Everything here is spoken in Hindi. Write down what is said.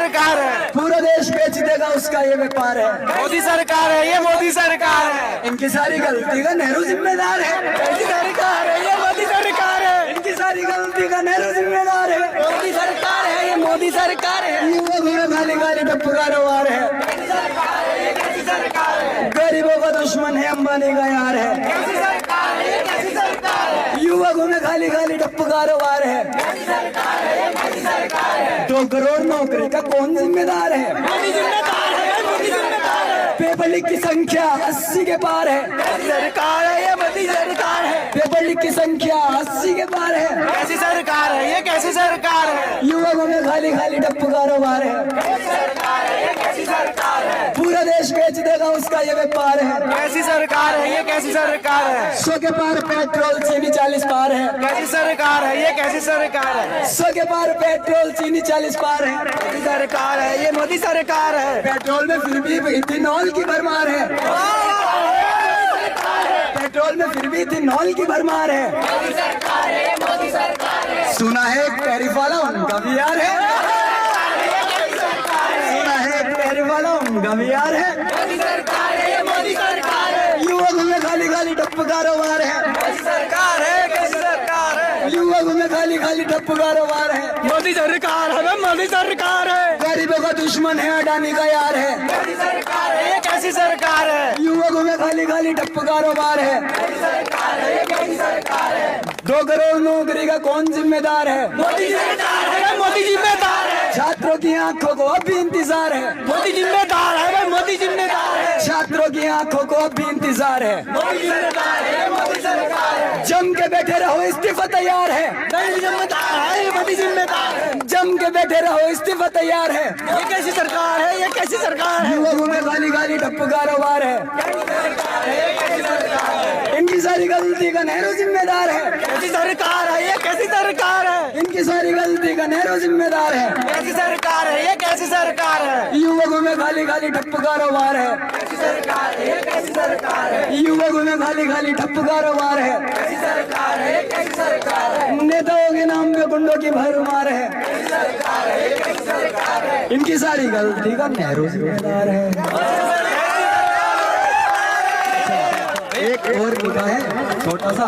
सरकार है, पूरा देश बेच देगा उसका ये व्यापार है। मोदी सरकार है, ये मोदी सरकार है, इनकी सारी गलती का नेहरू जिम्मेदार है। मोदी सरकार है, ये मोदी सरकार है, इनकी सारी गलती का नेहरू जिम्मेदार है। मोदी सरकार है, ये मोदी सरकार है, युवक में खाली खाली टप्पू कारोबार है। गरीबों का दुश्मन है, अंबानी का यार है। युवकों में खाली खाली टप्पू कारोबार है। 2 करोड़ नौकरी का कौन जिम्मेदार है? मोदी जिम्मेदार है, मोदी जिम्मेदार है, पेपर लीक की संख्या 80 के पार है। सरकार है, ये मोदी सरकार है, पेपर लीक की संख्या 80 के पार है। कैसी सरकार है, ये कैसी सरकार है, युवकों में खाली खाली टप्पू कारोबार है। कैसी सरकार है, पूरा देश बेच देगा उसका ये व्यापार है। कैसी सरकार है, ये कैसी सरकार है, 100 के पार पेट्रोल चीनी 40 पार है। कैसी सरकार है, ये कैसी सरकार है, 100 के पार पेट्रोल चीनी 40 पार है। मोदी सरकार है, ये मोदी सरकार है, पेट्रोल में फिर भी इथेनॉल की भरमार है। पेट्रोल में फिर भी इथेनॉल की भरमार है। मोदी सरकार है, मोदी सरकार है, सुना है एक टैरिफ वाला उनका भी यार है। सुना है एक टैरिफ वाला उनका भी यार है। मोदी सरकार है, ये मोदी सरकार है, युवकों में खाली खाली टप्पू कारोबार है। मोदी सरकार है, कैसी सरकार है, युवकों में खाली खाली टप्पू कारोबार है। मोदी सरकार है, मोदी सरकार है, गरीबों का दुश्मन है, अडानी का यार है। मोदी सरकार है, ये कैसी सरकार है, युवकों में खाली खाली टप्पू कारोबार है। मोदी सरकार है, ये कैसी सरकार है, 2 करोड़ नौकरी का कौन जिम्मेदार है? मोदी सरकार है, मोदी जिम्मेदार है, छात्रों की आंखों को अब भी इंतजार है। मोदी जिम्मेदार है, मोदी जिम्मेदार है, छात्रों की आंखों को अब भी इंतजार है। मोदी जिम्मेदार है, मोदी सरकार है, जम के बैठे रहो, इस्तीफा तैयार है। मोदी जिम्मेदार है, ये मोदी जिम्मेदार है, जम के बैठे रहो, इस्तीफा तैयार है। ये कैसी सरकार है, ये कैसी सरकार है, युवकों में खाली खाली टप्पू कारोबार है। इनकी सारी गलती का नेहरू जिम्मेदार है। कैसी सरकार है, ये कैसी सरकार है, इनकी सारी गलती का नेहरू जिम्मेदार है। कैसी सरकार है, ये कैसी सरकार है, युवकों में खाली खाली टप्पू कारोबार है। कैसी सरकार है, ये कैसी सरकार है, युवकों में खाली खाली टप्पू कारोबार है। कैसी सरकार है, ये कैसी सरकार है, नेताओं के नाम पे गुंडों की भरमार है। कैसी सरकार है, ये कैसी सरकार है, इनकी सारी गलती का नेहरू जिम्मेदार है। एक और लिखा है छोटा सा।